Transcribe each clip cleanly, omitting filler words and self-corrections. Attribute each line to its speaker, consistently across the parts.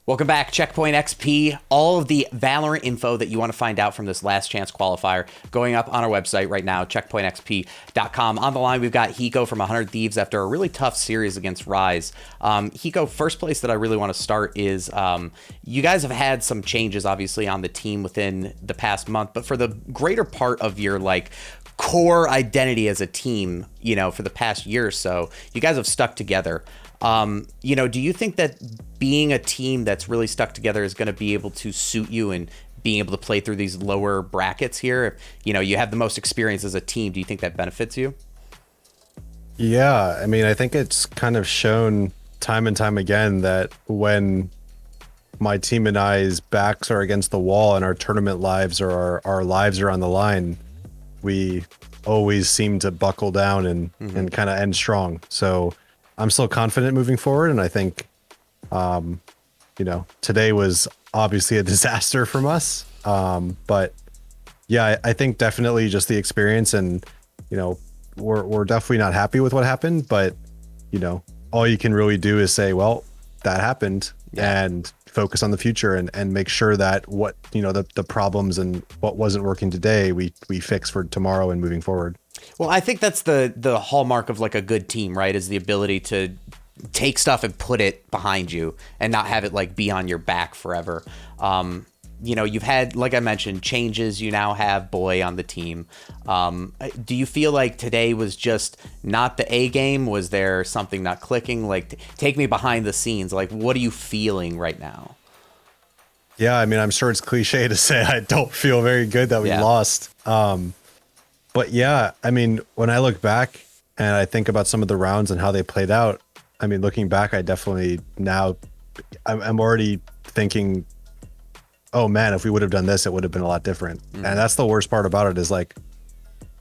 Speaker 1: Welcome back, Checkpoint XP. All of the Valorant info that you want to find out from this last chance qualifier going up on our website right now, checkpointxp.com. On the line, we've got Hiko from 100 Thieves after a really tough series against Rise. Hiko, first place that I really want to start is you guys have had some changes, obviously, on the team within the past month, but for the greater part of your core identity as a team, for the past year or so, you guys have stuck together. Do you think that being a team that's really stuck together is going to be able to suit you and being able to play through these lower brackets here? You have the most experience as a team. Do you think that benefits you?
Speaker 2: Yeah, I think it's kind of shown time and time again that when my team and I's backs are against the wall and our tournament lives or our lives are on the line, we always seem to buckle down and kind of end strong. So I'm still confident moving forward, and I think, today was obviously a disaster from us. But yeah, I think definitely just the experience, and we're definitely not happy with what happened. But all you can really do is say, well, that happened, and focus on the future and make sure that what the problems and what wasn't working today we fix for tomorrow and moving forward.
Speaker 1: Well, I think that's the hallmark of a good team, right? Is the ability to take stuff and put it behind you and not have it be on your back forever. You've had, like I mentioned, changes. You now have Boy on the team. Do you feel like today was just not the A game? Was there something not clicking? Take me behind the scenes. What are you feeling right now?
Speaker 2: Yeah, I'm sure it's cliche to say I don't feel very good that we lost. But yeah, when I look back and I think about some of the rounds and how they played out, looking back, I definitely now I'm already thinking, oh man, if we would have done this, it would have been a lot different. And that's the worst part about it is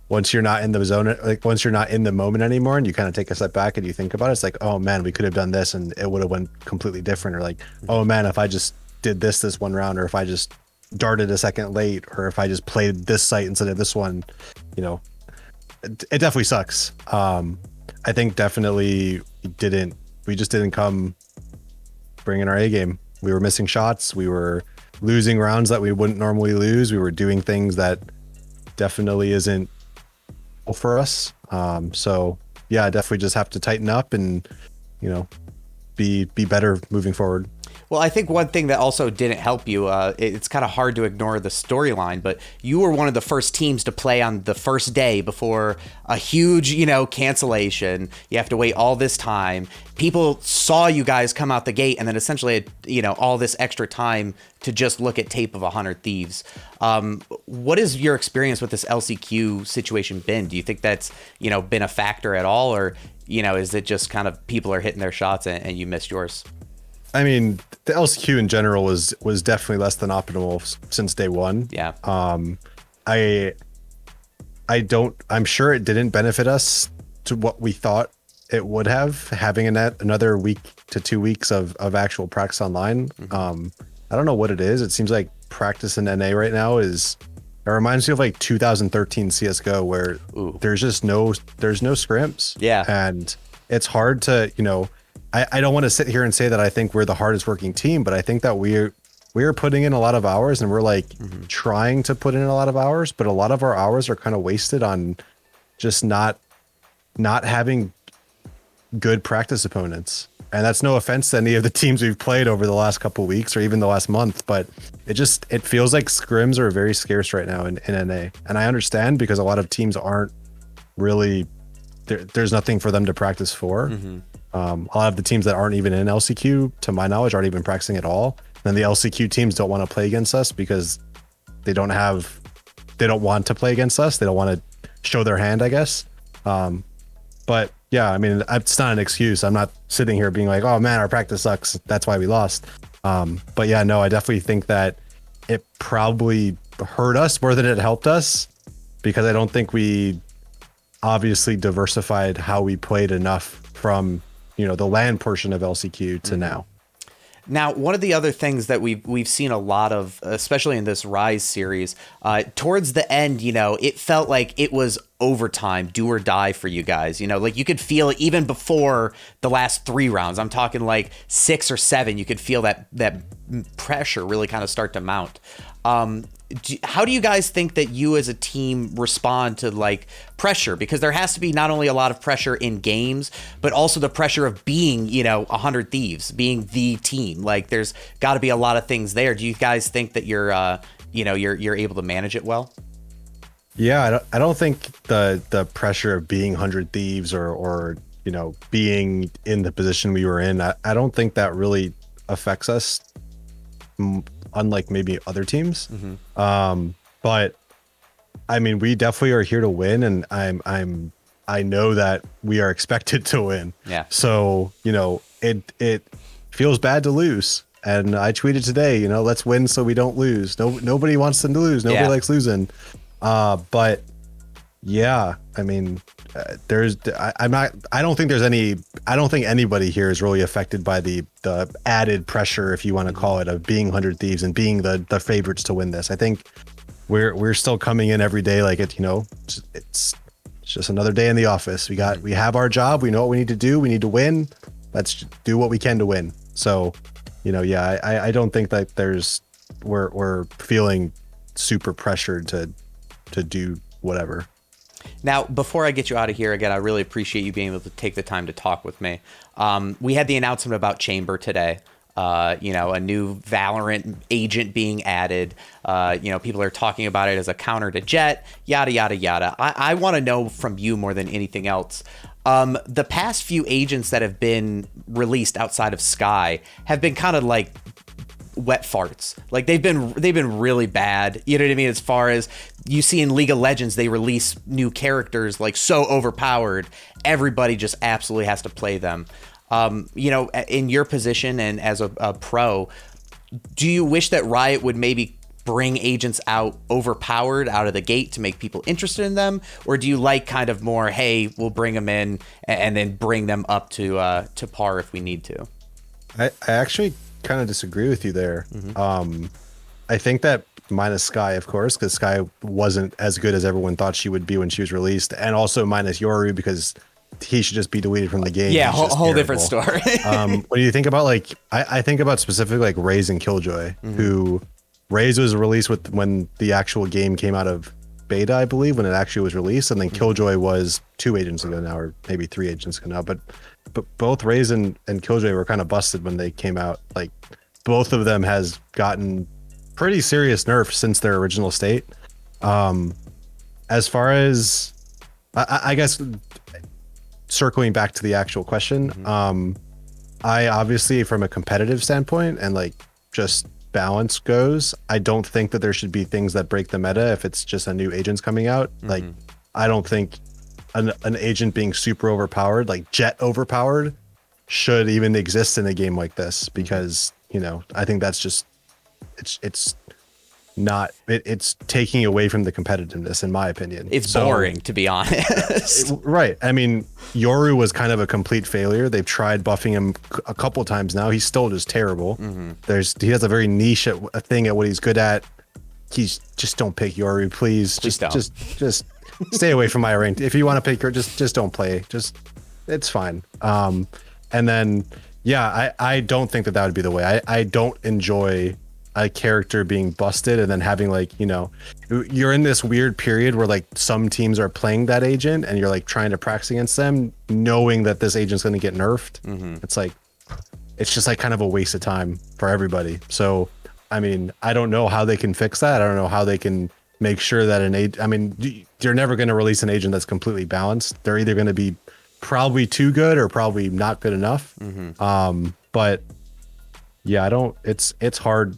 Speaker 2: once you're not in the zone, once you're not in the moment anymore and you kind of take a step back and you think about it, it's oh man, we could have done this and it would have went completely different. Or oh man, if I just did this one round, or if I just darted a second late, or if I just played this site instead of this one, it definitely sucks. I think definitely we just didn't come bringing our A game. We were missing shots. We were losing rounds that we wouldn't normally lose. We were doing things that definitely isn't for us. So yeah, I definitely just have to tighten up and, be better moving forward.
Speaker 1: Well, I think one thing that also didn't help you, it's kind of hard to ignore the storyline, but you were one of the first teams to play on the first day before a huge, cancellation. You have to wait all this time. People saw you guys come out the gate and then essentially had, all this extra time to just look at tape of 100 Thieves. What is your experience with this LCQ situation been? Do you think that's, been a factor at all? Or, is it just kind of people are hitting their shots and you missed yours?
Speaker 2: The LCQ in general was definitely less than optimal since day one.
Speaker 1: Yeah.
Speaker 2: I'm sure it didn't benefit us to what we thought it would have, having another week to 2 weeks of actual practice online. I don't know what it is. It seems like practice in NA right now it reminds me of 2013 CSGO where there's no scrims.
Speaker 1: Yeah.
Speaker 2: And it's hard to, I don't want to sit here and say that I think we're the hardest working team, but I think that we're putting in a lot of hours and we're trying to put in a lot of hours, but a lot of our hours are kind of wasted on just not having good practice opponents. And that's no offense to any of the teams we've played over the last couple of weeks or even the last month, but it feels like scrims are very scarce right now in NA. And I understand because a lot of teams aren't really, there's nothing for them to practice for. A lot of the teams that aren't even in LCQ, to my knowledge, aren't even practicing at all. And the LCQ teams don't want to play against us because they don't want to play against us. They don't want to show their hand, I guess. But yeah, it's not an excuse. I'm not sitting here being oh man, our practice sucks, that's why we lost. But yeah, no, I definitely think that it probably hurt us more than it helped us because I don't think we obviously diversified how we played enough from the LAN portion of LCQ to now.
Speaker 1: Now, one of the other things that we've seen a lot of, especially in this Rise series, towards the end, it felt like it was overtime, do or die for you guys. You could feel it even before the last 3 rounds. I'm talking 6 or 7. You could feel that pressure really kind of start to mount. How do you guys think that you as a team respond to like pressure? Because there has to be not only a lot of pressure in games, but also the pressure of being, 100 Thieves, being the team. Like there's got to be a lot of things there. Do you guys think that you're able to manage it well?
Speaker 2: Yeah, I don't think the pressure of being 100 Thieves or being in the position we were in, I don't think that really affects us, unlike maybe other teams. But I mean, we definitely are here to win, and I know that we are expected to win.
Speaker 1: Yeah.
Speaker 2: So it feels bad to lose, and I tweeted today, let's win so we don't lose. Nobody wants them to lose. Nobody likes losing. But yeah, I mean, I don't think anybody here is really affected by the added pressure, if you want to call it, of being 100 Thieves and being the favorites to win this. I think we're still coming in every day like it's just another day in the office. We have our job. We know what we need to do. We need to win. Let's do what we can to win. So, yeah, I don't think that we're feeling super pressured to do whatever.
Speaker 1: Now, before I get you out of here, again, I really appreciate you being able to take the time to talk with me. We had the announcement about Chamber today. A new Valorant agent being added. People are talking about it as a counter to Jet, yada, yada, yada. I want to know from you more than anything else. The past few agents that have been released outside of Sky have been kind of like wet farts. Like they've been really bad. You know what I mean? As far as you see in League of Legends, they release new characters like so overpowered, everybody just absolutely has to play them. In your position and as a pro, do you wish that Riot would maybe bring agents out overpowered out of the gate to make people interested in them? Or do you like kind of more, hey, we'll bring them in and then bring them up to par if we need to?
Speaker 2: I actually kind of disagree with you there. I think that minus Sky, of course, because Sky wasn't as good as everyone thought she would be when she was released, and also minus Yoru because he should just be deleted from the game.
Speaker 1: Yeah, whole different story.
Speaker 2: When you think about I think about specifically like Raze and Killjoy, who Raze was released when the actual game came out of beta, I believe, when it actually was released, and then Killjoy was 2 agents ago now, or maybe 3 agents ago now, but both Raze and Killjoy were kind of busted when they came out. Like both of them has gotten pretty serious nerfs since their original state. As far as I guess circling back to the actual question, I obviously from a competitive standpoint and like just balance goes, I don't think that there should be things that break the meta if it's just a new agents coming out. Like I don't think an agent being super overpowered, like Jet overpowered, should even exist in a game like this, because I think that's just it's taking away from the competitiveness, in my opinion.
Speaker 1: It's boring, to be honest.
Speaker 2: Right. I mean, Yoru was kind of a complete failure. They've tried buffing him a couple times now. He's still just terrible. He has a very niche thing at what he's good at. Just don't pick Yoru, please. Just stay away from my rank. If you want to pick her, just don't play. It's fine. And then I don't think that would be the way. I don't enjoy a character being busted and then having you're in this weird period where like some teams are playing that agent and you're like trying to practice against them, knowing that this agent's going to get nerfed. It's just like kind of a waste of time for everybody. So I mean, I don't know how they can fix that. I don't know how they can make sure that you're never going to release an agent that's completely balanced. They're either going to be probably too good or probably not good enough. But yeah, it's hard.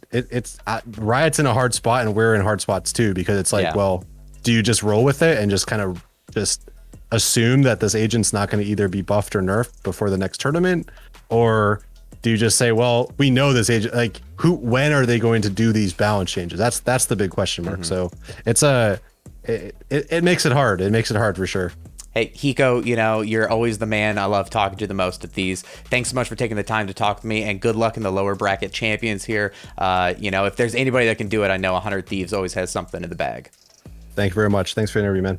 Speaker 2: Riot's in a hard spot and we're in hard spots too, because it's like, well, do you just roll with it and just kind of just assume that this agent's not going to either be buffed or nerfed before the next tournament? Or do you just say, well, we know this agent, like when are they going to do these balance changes? That's the big question mark. So it makes it hard. It makes it hard for sure.
Speaker 1: Hey, Hiko, you're always the man I love talking to the most at these. Thanks so much for taking the time to talk with me, and good luck in the lower bracket champions here. If there's anybody that can do it, I know 100 Thieves always has something in the bag.
Speaker 2: Thank you very much. Thanks for the interview, man.